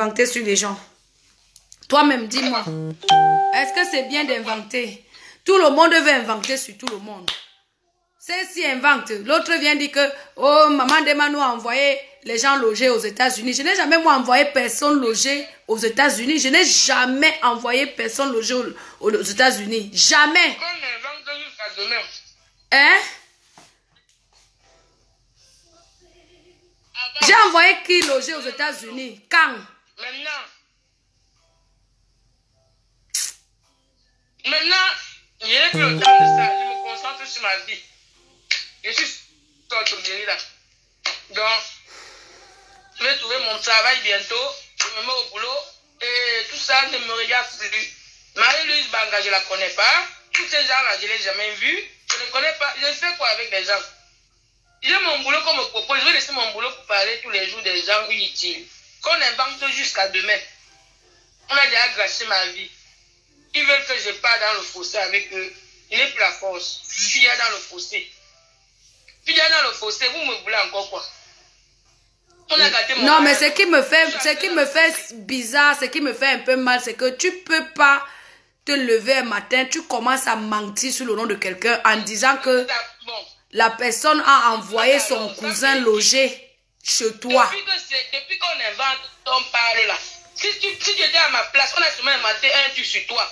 Inventer sur les gens. Toi-même, dis-moi. Est-ce que c'est bien d'inventer? Tout le monde veut inventer sur tout le monde. C'est si invente. L'autre vient dire que, oh, maman de Manu a envoyé les gens loger aux États-Unis. Je n'ai jamais, moi, envoyé personne loger aux États-Unis. Je n'ai jamais envoyé personne loger aux États-Unis. Jamais. Hein? J'ai envoyé qui loger aux États-Unis? Quand? Maintenant, je n'ai plus le temps de ça. Je me concentre sur ma vie. Je suis sorti de là. Donc, je vais trouver mon travail bientôt. Je me mets au boulot. Et tout ça ne me regarde plus. Marie-Louise Banga, je ne la connais pas. Tous ces gens-là, je ne les ai jamais vus. Je ne connais pas. Je fais quoi avec les gens? J'ai mon boulot qu'on me propose. Je vais laisser mon boulot pour parler tous les jours des gens inutiles. Qu'on invente jusqu'à demain. On a déjà gâché ma vie. Ils veulent que je parte dans le fossé avec eux. Il n'est plus la force. Je suis là dans le fossé. Puis dans le fossé, vous me voulez encore quoi? On a gâté mon non, mais ce qui me fait bizarre, ce qui me fait un peu mal, c'est que tu peux pas te lever un matin, tu commences à mentir sur le nom de quelqu'un en disant que la personne a envoyé son cousin loger chez toi. Depuis qu'on invente, on parle là. Si tu étais à ma place, on a seulement inventé un truc sur toi.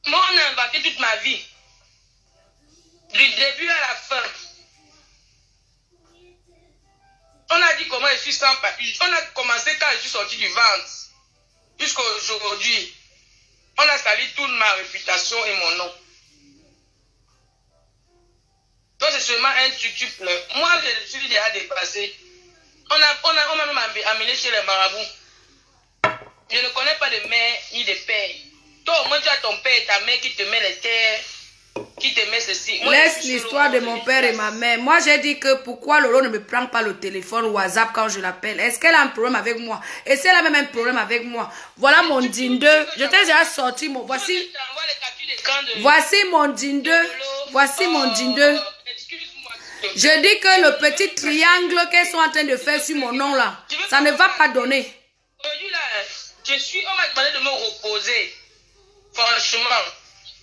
Moi, on a inventé toute ma vie. Du début à la fin. On a dit comment je suis sans papier. On a commencé quand je suis sorti du ventre. Jusqu'à aujourd'hui. On a sali toute ma réputation et mon nom. Toi, c'est seulement un truc, tu pleures. Moi, je suis déjà dépassé. On m'a même amené chez les marabouts. Je ne connais pas de mère ni de père. Toi, au moins, tu as ton père et ta mère qui te met les terres, qui te met ceci. Moi, laisse l'histoire de mon père et ma mère. Moi, j'ai dit que pourquoi Lolo ne me prend pas le téléphone ou WhatsApp quand je l'appelle. Est-ce qu'elle a un problème avec moi? Et si elle a même un problème avec moi? Voilà mon dinde. Je t'ai déjà sorti mon... Voici mon dinde. Voici mon dinde. Je dis que le petit triangle qu'elles sont en train de faire sur mon nom là, ça ne va pas donner. Aujourd'hui là, on m'a demandé de me reposer. Franchement,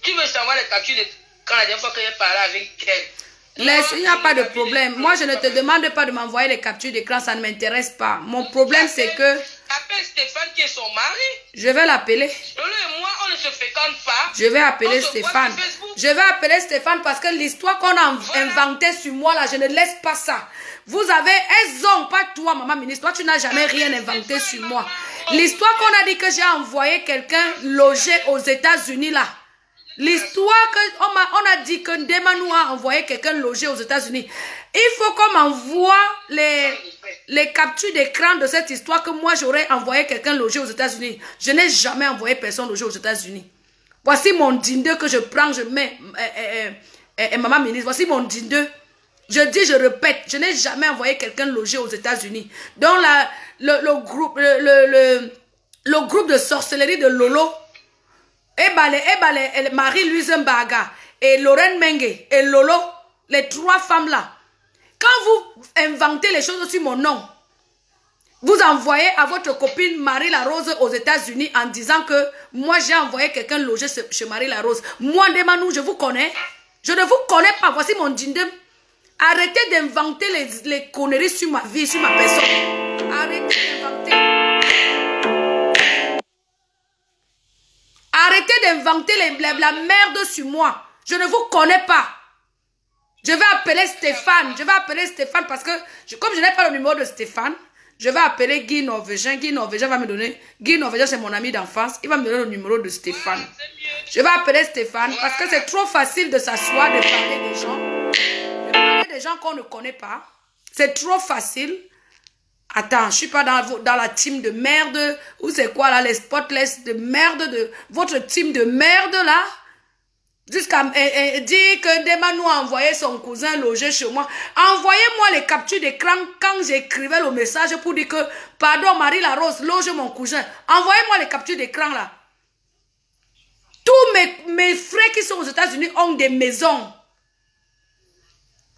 tu veux savoir les captures de quand la dernière fois que j'ai parlé avec elle? Laisse, il n'y a pas de problème. Moi, je ne te demande pas de m'envoyer les captures d'écran, ça ne m'intéresse pas. Mon problème, c'est que... Appelle Stéphane qui est son mari. Je vais l'appeler. Lolo et moi, on ne se fréquente pas. Je vais appeler Stéphane. Je vais appeler Stéphane parce que l'histoire qu'on a inventée sur moi, là, je ne laisse pas ça. Vous avez... Elles ont, pas toi, maman ministre. Toi, tu n'as jamais rien inventé sur moi. L'histoire qu'on a dit que j'ai envoyé quelqu'un loger aux États-Unis, là. L'histoire qu'on a dit que Ndemanou a envoyé quelqu'un loger aux États-Unis. Il faut qu'on m'envoie les captures d'écran de cette histoire que moi j'aurais envoyé quelqu'un loger aux États-Unis. Je n'ai jamais envoyé personne loger aux États-Unis. Voici mon dinde que je prends, je mets, maman ministre, voici mon dinde. Je dis, je répète, je n'ai jamais envoyé quelqu'un loger aux États-Unis. Donc le groupe de sorcellerie de Lolo, Marie-Louise Mbaga et Lorraine Mengue et Lolo, les trois femmes là, quand vous inventez les choses sur mon nom, vous envoyez à votre copine Marie Larose aux États-Unis en disant que moi j'ai envoyé quelqu'un loger chez Marie Larose. Moi, Ndemanou, je vous connais. Je ne vous connais pas. Voici mon dindem. Arrêtez d'inventer les conneries sur ma vie, sur ma personne. Arrêtez d'inventer. Arrêtez d'inventer la merde sur moi. Je ne vous connais pas. Je vais appeler Stéphane. Je vais appeler Stéphane parce que, comme je n'ai pas le numéro de Stéphane, je vais appeler Guy Norvégien. Guy Norvégien va me donner... Guy Norvégien, c'est mon ami d'enfance. Il va me donner le numéro de Stéphane. Je vais appeler Stéphane parce que c'est trop facile de s'asseoir, de parler des gens. De parler des gens qu'on ne connaît pas. C'est trop facile. Attends, je ne suis pas dans la team de merde. Ou c'est quoi là, les spotless de merde de... Votre team de merde là. Jusqu'à dire que Ndemanou a envoyé son cousin loger chez moi. Envoyez-moi les captures d'écran quand j'écrivais le message pour dire que, pardon, Marie Larose, loge mon cousin. Envoyez-moi les captures d'écran là. Tous mes frères qui sont aux États-Unis ont des maisons.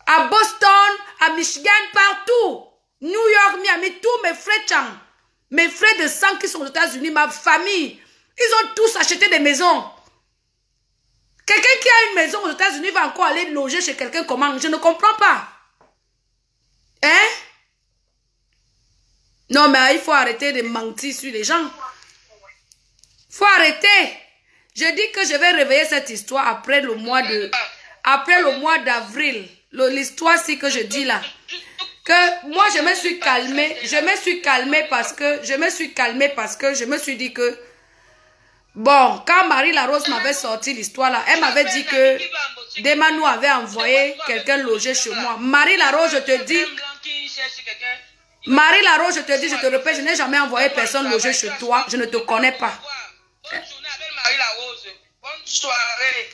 À Boston, à Michigan, partout. New York, Miami, tous mes frères Chang. Mes frères de sang qui sont aux États-Unis, ma famille, ils ont tous acheté des maisons. Quelqu'un qui a une maison aux États-Unis va encore aller loger chez quelqu'un comment? Je ne comprends pas. Hein? Non, mais il faut arrêter de mentir sur les gens. Il faut arrêter. Je dis que je vais réveiller cette histoire après le mois d'avril. L'histoire-ci que je dis là. Que moi, je me suis calmée. Je me suis calmée parce que je me suis dit que bon, quand Marie Larose m'avait sorti l'histoire là, elle m'avait dit que Demanou avait envoyé quelqu'un loger chez moi. Marie Larose, je te dis, je te répète, je n'ai jamais envoyé personne loger chez toi. Je ne te connais pas. Bonne journée avec Marie Larose. Bonne soirée.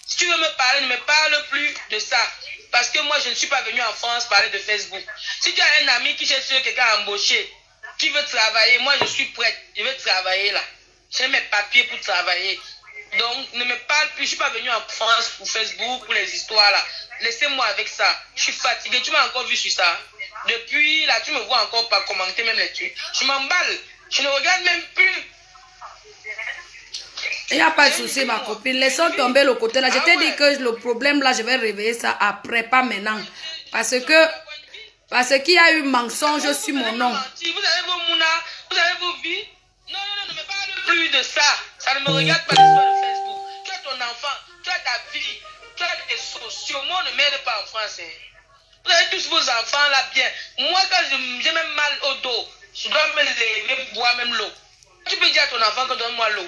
Si tu veux me parler, ne me parle plus de ça. Parce que moi, je ne suis pas venu en France parler de Facebook. Si tu as un ami qui cherche quelqu'un à embaucher, qui veut travailler, moi, je suis prête. Je vais travailler là. J'ai mes papiers pour travailler. Donc, ne me parle plus. Je ne suis pas venu en France pour Facebook, pour les histoires là. Laissez-moi avec ça. Je suis fatigué. Tu m'as encore vu sur ça. Depuis là, tu me vois encore pas commenter même les trucs. Je m'emballe. Je ne regarde même plus. Il n'y a pas de souci, ma copine. Laissons tomber le côté là. Je t'ai dit que le problème là, je vais réveiller ça après, pas maintenant. Parce qu'il y a eu mensonge sur mon nom. Vous avez vos mounas, vous avez vos vies. Non, ne me parle plus de ça. Ça ne me regarde pas l'histoire de Facebook. Tu as ton enfant, tu as ta vie, tu as tes sociaux. Moi, on ne m'aide pas en France. Vous avez tous vos enfants là bien. Moi, quand j'ai même mal au dos, je dois me lever, boire même l'eau. Tu peux dire à ton enfant que donne-moi l'eau.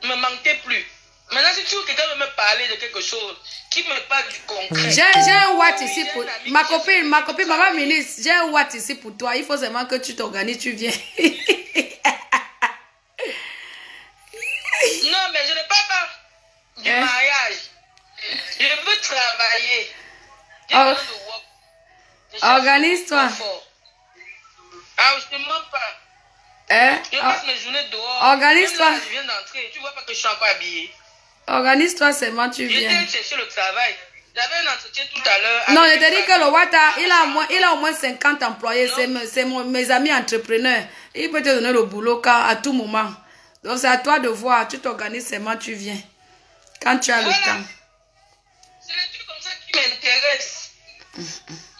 Ne me manquez plus. Maintenant, si tu veux quelqu'un veut me parler de quelque chose, qui me parle du concret. J'ai un watt ici pour ma copine, maman ministre, j'ai un watt ici pour toi. Il faut seulement que tu t'organises, tu viens. Non, mais je ne parle pas du mariage. Je veux travailler. Organise-toi. Ah, je ne te mens pas. Je passe mes journées dehors. Organise-toi. Je viens d'entrer. Tu vois pas que je suis encore habillée. Organise-toi seulement, tu viens. J'étais chercher le travail. J'avais un entretien tout à l'heure. Non, je te dis que le Wata, il a au moins 50 employés. C'est mes amis entrepreneurs. Il peut te donner le boulot à tout moment. Donc c'est à toi de voir. Tu t'organises seulement, tu viens. Quand tu as le temps. C'est les trucs comme ça qui m'intéressent.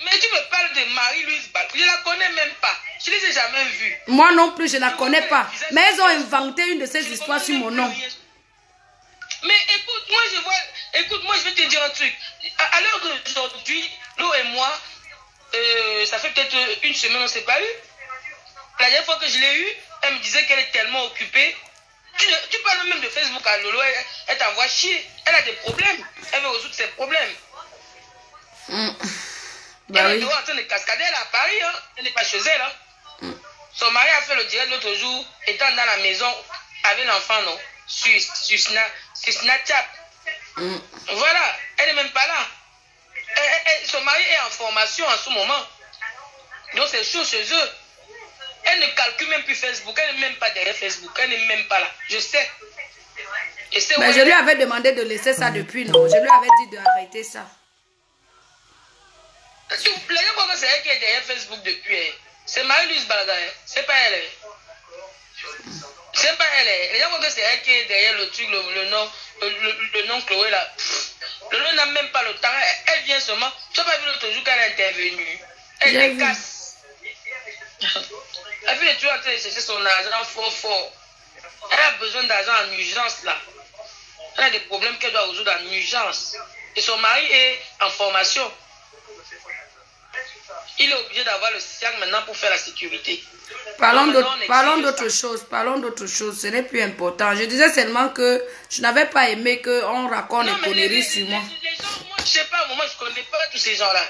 Mais tu me parles de Marie-Louise Bal. Je la connais même pas. Je ne les ai jamais vues. Moi non plus, je ne la connais pas. Mais elles ont inventé une de ces histoires sur mon nom. Mais écoute, moi je vais te dire un truc. À l'heure d'aujourd'hui, Lo et moi, ça fait peut-être une semaine on ne s'est pas eu. La dernière fois que je l'ai eue, elle me disait qu'elle est tellement occupée. Tu parles même de Facebook à Lolo, elle t'envoie chier. Elle a des problèmes. Elle veut résoudre ses problèmes. Elle est dehors en train de cascader, elle est à Paris, hein. Elle n'est pas chez elle. Hein. Son mari a fait le direct l'autre jour, étant dans la maison avec l'enfant, non, sur Snapchat. Voilà, elle n'est même pas là. Son mari est en formation en ce moment. Donc c'est chaud chez eux. Elle ne calcule même plus Facebook, elle n'est même pas derrière Facebook, elle n'est même pas là. Je sais. Mais je lui avais demandé de laisser ça depuis, non. Je lui avais dit d'arrêter ça. Les gens croient que c'est elle qui est derrière Facebook depuis. C'est Marie-Louise Balaga. C'est pas elle. C'est pas elle. Les gens croient que c'est elle qui est derrière le truc, le nom Chloé là. Le nom n'a même pas le temps. Elle vient seulement. Tu n'as pas vu l'autre jour qu'elle est intervenue. Elle est casse. Elle fait le truc en train de chercher son argent fort. Elle a besoin d'argent en urgence là. Elle a des problèmes qu'elle doit résoudre en urgence. Et son mari est en formation. Il est obligé d'avoir le SIAC maintenant pour faire la sécurité. Parlons d'autre chose. Parlons d'autre chose. Ce n'est plus important. Je disais seulement que je n'avais pas aimé qu'on raconte des conneries sur moi. Les gens, moi, je sais pas, moi, je connais pas tous ces gens-là.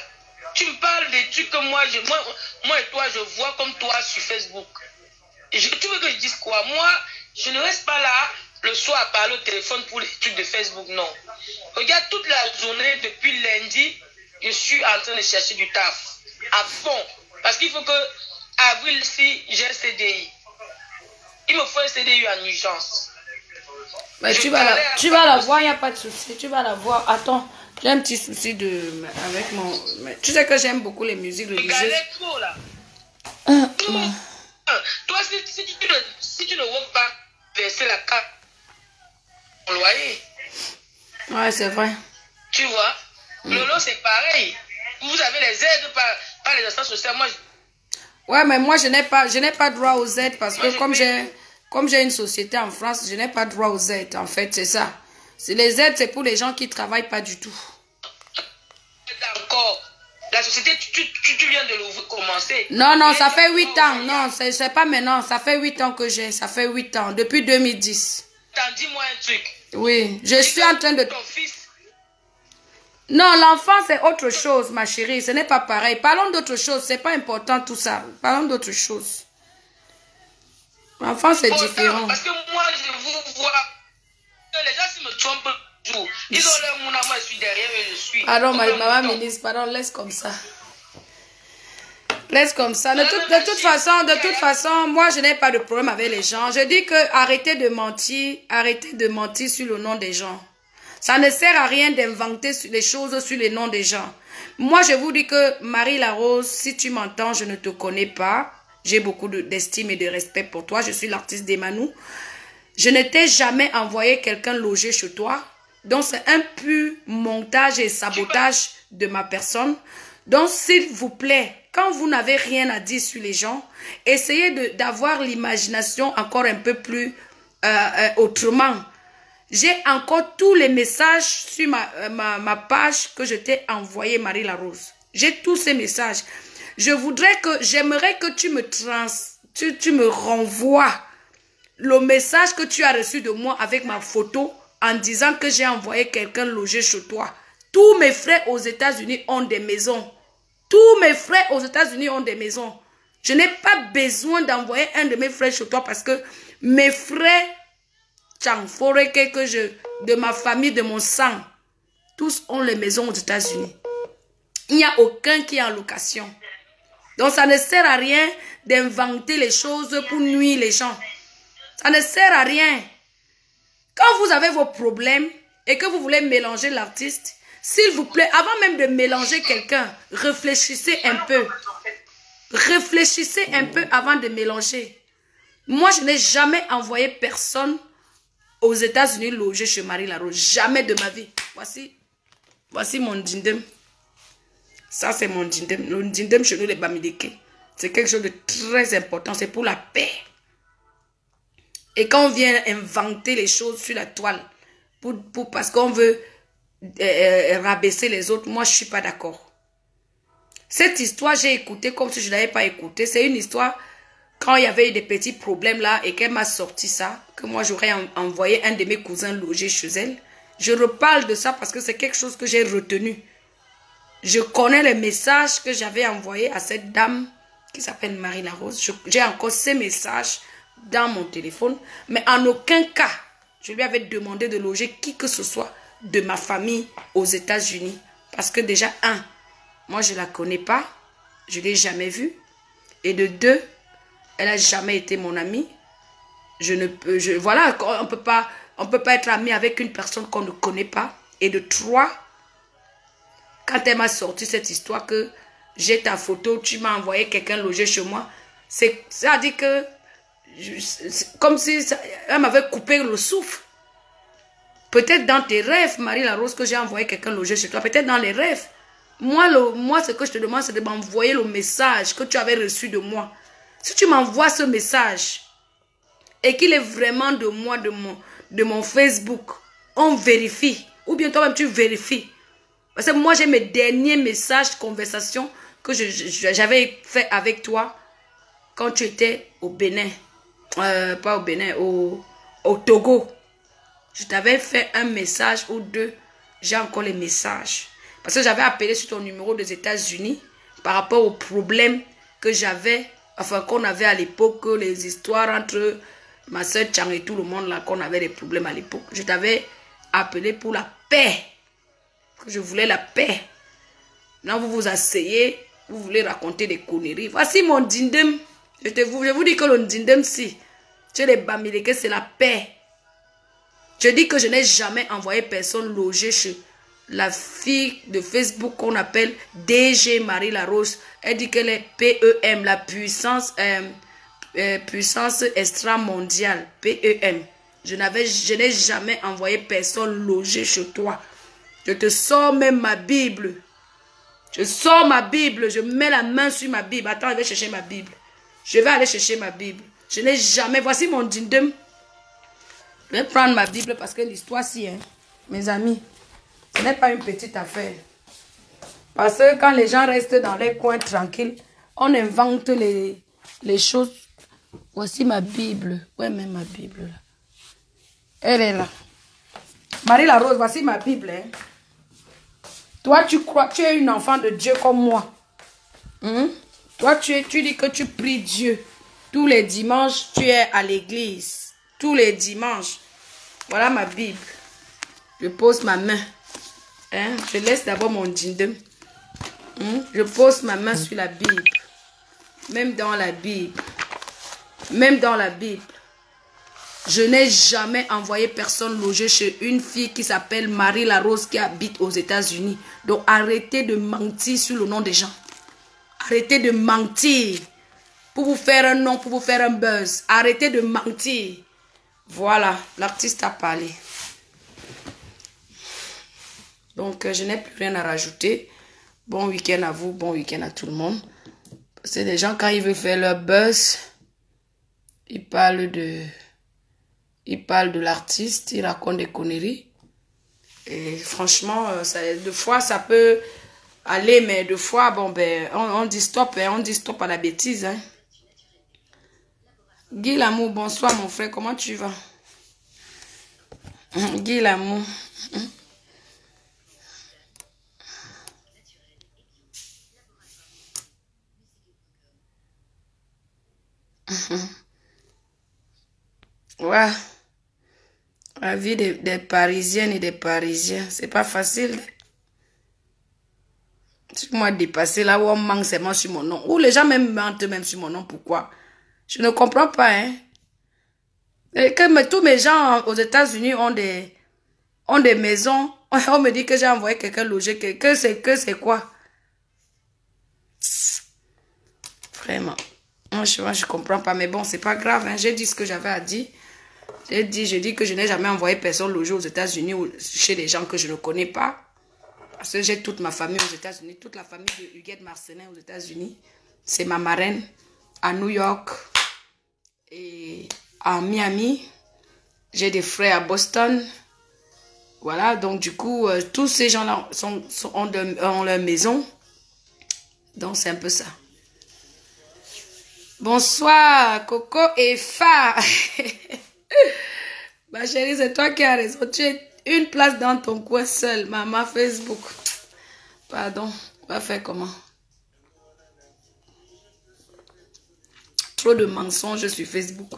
Tu me parles des trucs que moi et toi, je vois comme toi sur Facebook. Tu veux que je dise quoi? Moi, je ne reste pas là le soir à parler au téléphone pour les trucs de Facebook, non. Regarde, toute la journée, depuis lundi, je suis en train de chercher du taf. À fond. Parce qu'il faut que, avril, si j'ai un CDI, il me faut un CDI en urgence. Mais tu vas la voir, il n'y a pas de souci. Tu vas la voir. Attends, j'ai un petit souci avec mon... Tu sais que j'aime beaucoup les musiques religieuses. Trop, là. Toi, si tu ne veux pas verser la carte au loyer. Ouais, c'est vrai. Tu vois, Lolo, c'est pareil. Vous avez les aides par les instances sociales. Moi, ouais, mais moi, je n'ai pas droit aux aides parce que comme j'ai une société en France, je n'ai pas droit aux aides. En fait, c'est ça. Les aides, c'est pour les gens qui ne travaillent pas du tout. D'accord. La société, tu viens de commencer. Non, non, ça fait 8 ans. Non, c'est pas maintenant. Ça fait 8 ans que j'ai. Ça fait 8 ans. Depuis 2010. Dis-moi un truc. Oui, je suis en train de... Ton fils. Non, l'enfant, c'est autre chose, ma chérie. Ce n'est pas pareil. Parlons d'autre chose. C'est pas important tout ça. Parlons d'autre chose. L'enfant, c'est différent. Parce que moi, je vous vois. Les gens, s'ils me trompent toujours. Ils ont leur mouna, moi, je suis derrière et je suis. Pardon, maman ministre, pardon, laisse comme ça. Laisse comme ça. De toute façon, moi, je n'ai pas de problème avec les gens. Je dis que arrêtez de mentir sur le nom des gens. Ça ne sert à rien d'inventer les choses sur les noms des gens. Moi, je vous dis que Marie Larose, si tu m'entends, je ne te connais pas. J'ai beaucoup d'estime et de respect pour toi. Je suis l'artiste d'Emmanou. Je ne t'ai jamais envoyé quelqu'un loger chez toi. Donc, c'est un pur montage et sabotage de ma personne. Donc, s'il vous plaît, quand vous n'avez rien à dire sur les gens, essayez d'avoir l'imagination encore un peu plus autrement. J'ai encore tous les messages sur ma page que je t'ai envoyé, Marie Larose. J'ai tous ces messages. J'aimerais que tu me renvoies le message que tu as reçu de moi avec ma photo en disant que j'ai envoyé quelqu'un loger chez toi. Tous mes frères aux États-Unis ont des maisons. Tous mes frères aux États-Unis ont des maisons. Je n'ai pas besoin d'envoyer un de mes frères chez toi parce que mes frères de ma famille, de mon sang, tous ont les maisons aux États-Unis. Il n'y a aucun qui est en location. Donc ça ne sert à rien d'inventer les choses pour nuire les gens. Ça ne sert à rien. Quand vous avez vos problèmes et que vous voulez mélanger l'artiste, s'il vous plaît, avant même de mélanger quelqu'un, réfléchissez un peu. Réfléchissez un peu avant de mélanger. Moi, je n'ai jamais envoyé personne aux États-Unis loger chez Marie Larose. Jamais de ma vie. Voici mon dindem. Ça, c'est mon dindem. Le dindem chez nous, les Bamileke. C'est quelque chose de très important. C'est pour la paix. Et quand on vient inventer les choses sur la toile, parce qu'on veut rabaisser les autres, moi, je ne suis pas d'accord. Cette histoire, j'ai écouté comme si je ne l'avais pas écouté. C'est une histoire... Quand il y avait eu des petits problèmes là et qu'elle m'a sorti ça, que moi j'aurais envoyé un de mes cousins loger chez elle, je reparle de ça parce que c'est quelque chose que j'ai retenu. Je connais les messages que j'avais envoyés à cette dame qui s'appelle Marie Larose. J'ai encore ces messages dans mon téléphone, mais en aucun cas, je lui avais demandé de loger qui que ce soit de ma famille aux États-Unis. Parce que déjà, moi je ne la connais pas, je ne l'ai jamais vue. Et de deux, elle n'a jamais été mon amie. Voilà, on peut pas être ami avec une personne qu'on ne connaît pas. Et de trois, quand elle m'a sorti cette histoire que j'ai ta photo, tu m'as envoyé quelqu'un loger chez moi, ça a dit que, comme si elle m'avait coupé le souffle. Peut-être dans tes rêves, Marie Larose, que j'ai envoyé quelqu'un loger chez toi, peut-être dans les rêves. Moi, ce que je te demande, c'est de m'envoyer le message que tu avais reçu de moi. Si tu m'envoies ce message et qu'il est vraiment de moi, de mon Facebook, on vérifie. Ou bien toi-même, tu vérifies. Parce que moi, j'ai mes derniers messages, conversations que j'avais fait avec toi quand tu étais au Bénin. Pas au Bénin, au Togo. Je t'avais fait un message ou deux. J'ai encore les messages. Parce que j'avais appelé sur ton numéro des États-Unis par rapport aux problèmes que j'avais. Enfin, qu'on avait à l'époque, les histoires entre ma soeur Chang et tout le monde là, qu'on avait des problèmes à l'époque. Je t'avais appelé pour la paix. Je voulais la paix. Maintenant, vous vous asseyez, vous voulez raconter des conneries. Voici mon dindem. Je vous dis que le dindem, si, tu les Bamileke, c'est la paix. Je dis que je n'ai jamais envoyé personne loger chez la fille de Facebook qu'on appelle DG Marie Larose. Elle dit qu'elle est PEM, la puissance puissance extramondiale, PEM. Je n'ai jamais envoyé personne loger chez toi. Je te sors même ma Bible. Je sors ma Bible, je mets la main sur ma Bible. Attends, je vais chercher ma Bible. Je vais aller chercher ma Bible. Je n'ai jamais... Voici mon dindem. Je vais prendre ma Bible parce que l'histoire-ci, hein, mes amis, ce n'est pas une petite affaire. Parce que quand les gens restent dans les coins tranquilles, on invente les choses. Voici ma Bible. Ouais, même ma Bible, là. Elle est là. Marie la Rose, voici ma Bible, hein. Toi, tu crois, tu es une enfant de Dieu comme moi. Toi, tu dis que tu pries Dieu. Tous les dimanches, tu es à l'église. Tous les dimanches. Voilà ma Bible. Je pose ma main. Hein? Je laisse d'abord mon dindem. Je pose ma main sur la Bible. Même dans la Bible. Même dans la Bible. Je n'ai jamais envoyé personne loger chez une fille qui s'appelle Marie la Rose qui habite aux États-Unis. Donc arrêtez de mentir sur le nom des gens. Arrêtez de mentir. Pour vous faire un nom, pour vous faire un buzz. Arrêtez de mentir. Voilà, l'artiste a parlé. Donc je n'ai plus rien à rajouter. Bon week-end à vous, bon week-end à tout le monde. C'est des gens quand ils veulent faire leur buzz, ils parlent de l'artiste, ils racontent des conneries. Et franchement, deux fois ça peut aller, mais deux fois, bon ben, on dit stop, hein, on dit stop à la bêtise. Hein. Guy Lamour, bonsoir mon frère, comment tu vas? Guy Lamour. Ouais. La vie des Parisiennes et des Parisiens, c'est pas facile. Si moi dépasser là où on manque seulement sur mon nom. Ou les gens même mentent même sur mon nom. Pourquoi? Je ne comprends pas, hein. Et que tous mes gens aux États-Unis ont des maisons. On me dit que j'ai envoyé quelqu'un loger. Que c'est quoi? Vraiment. Moi, je comprends pas. Mais bon, c'est pas grave. Hein. J'ai dit ce que j'avais à dire. Je dis que je n'ai jamais envoyé personne loger aux États-Unis ou chez des gens que je ne connais pas. Parce que j'ai toute ma famille aux États-Unis. Toute la famille de Huguette Marcelin aux États-Unis. C'est ma marraine à New York et à Miami. J'ai des frères à Boston. Voilà, donc du coup, tous ces gens-là ont leur maison. Donc c'est un peu ça. Bonsoir, Coco et Fa. Ma chérie, c'est toi qui as raison. Tu es une place dans ton coin seul. Maman Facebook. Pardon, on va faire comment? Trop de mensonges sur Facebook.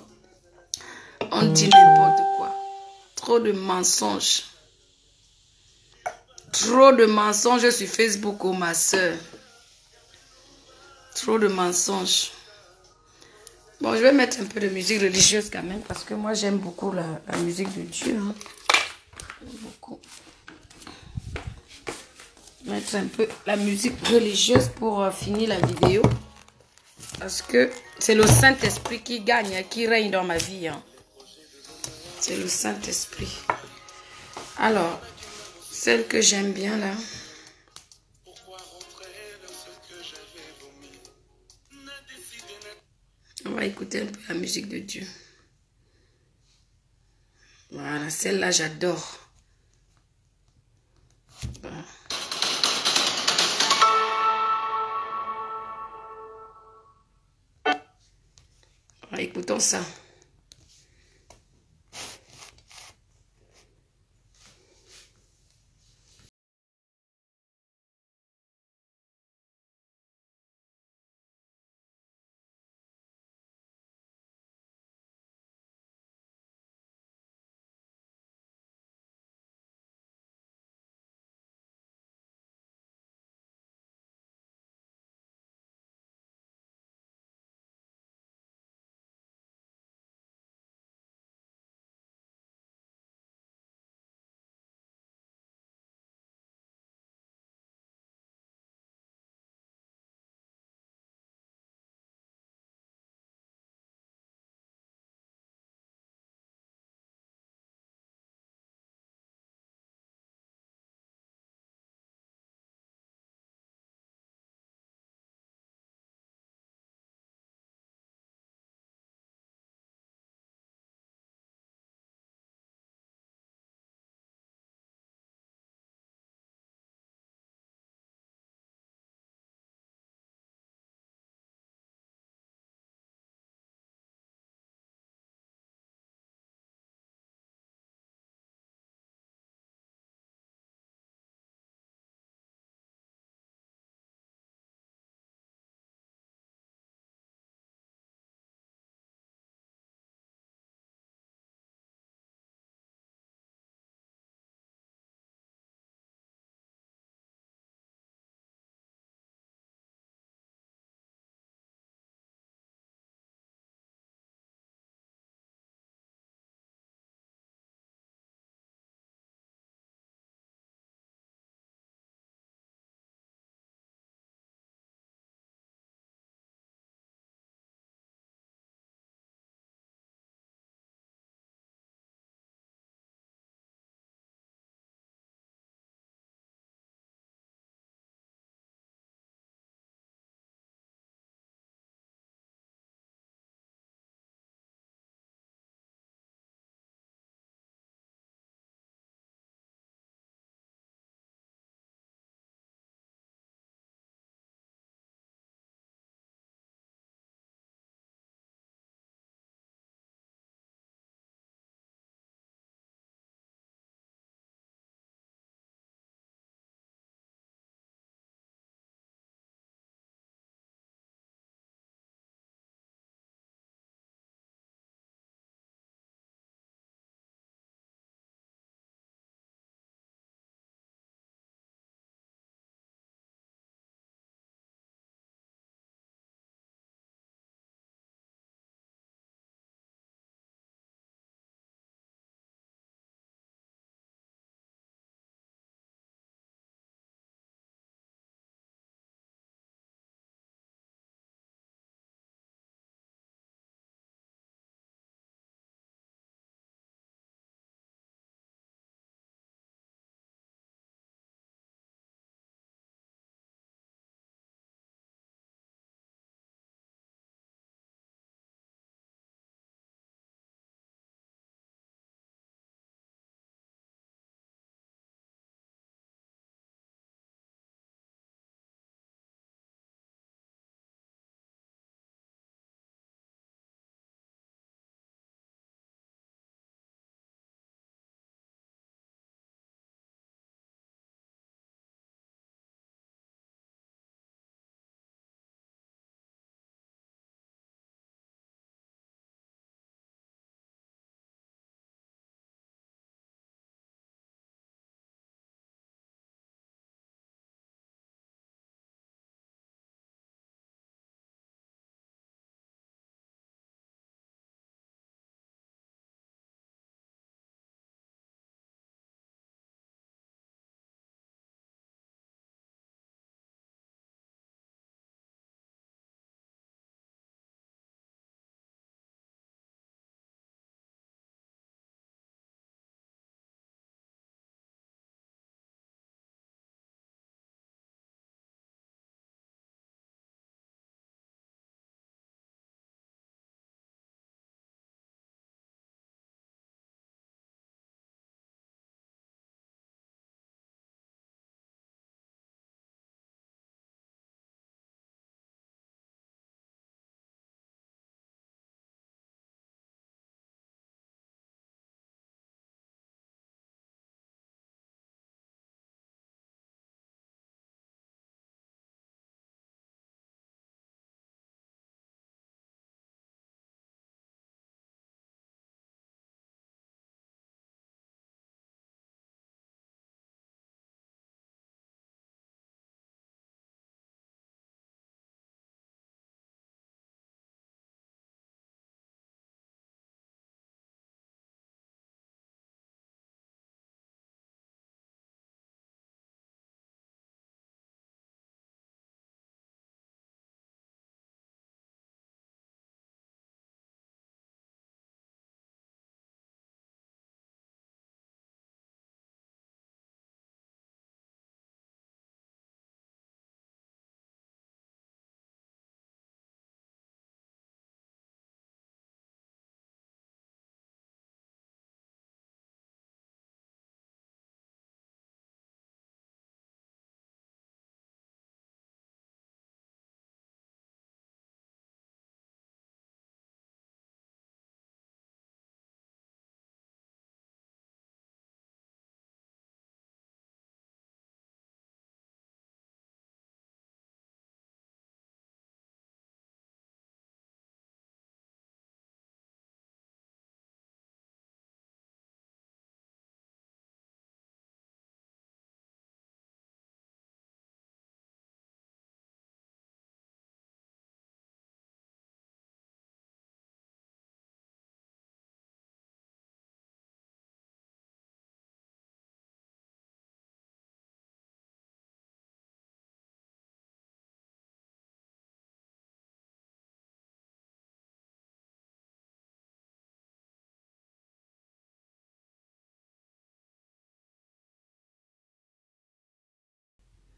On dit n'importe quoi. Trop de mensonges. Trop de mensonges sur Facebook, oh ma soeur. Trop de mensonges. Bon, je vais mettre un peu de musique religieuse quand même, parce que moi j'aime beaucoup la musique de Dieu. Hein. Beaucoup. Mettre un peu la musique religieuse pour finir la vidéo. Parce que c'est le Saint-Esprit qui gagne, hein, qui règne dans ma vie. Hein. C'est le Saint-Esprit. Alors, celle que j'aime bien là. On va écouter un peu la musique de Dieu. Voilà, celle-là, j'adore. Voilà. Alors, écoutons ça.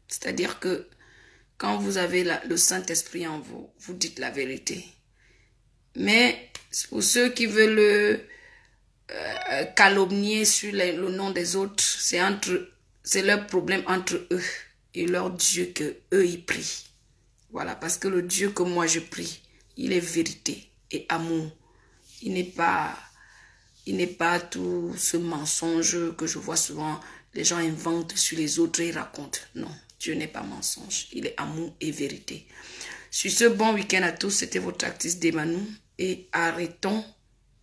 C'est-à-dire que quand vous avez le Saint-Esprit en vous, vous dites la vérité. Mais pour ceux qui veulent calomnier sur le nom des autres, c'est leur problème entre eux et leur Dieu que eux ils prient. Voilà, parce que le Dieu que moi je prie, il est vérité et amour. Il n'est pas tout ce mensonge que je vois souvent. Les gens inventent sur les autres et racontent. Non, Dieu n'est pas mensonge. Il est amour et vérité. Sur ce, bon week-end à tous. C'était votre actrice Demanou. Et arrêtons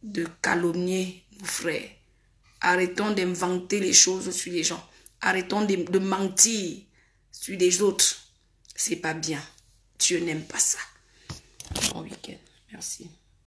de calomnier nos frères. Arrêtons d'inventer les choses sur les gens. Arrêtons de mentir sur les autres. C'est pas bien. Dieu n'aime pas ça. Bon week-end. Merci.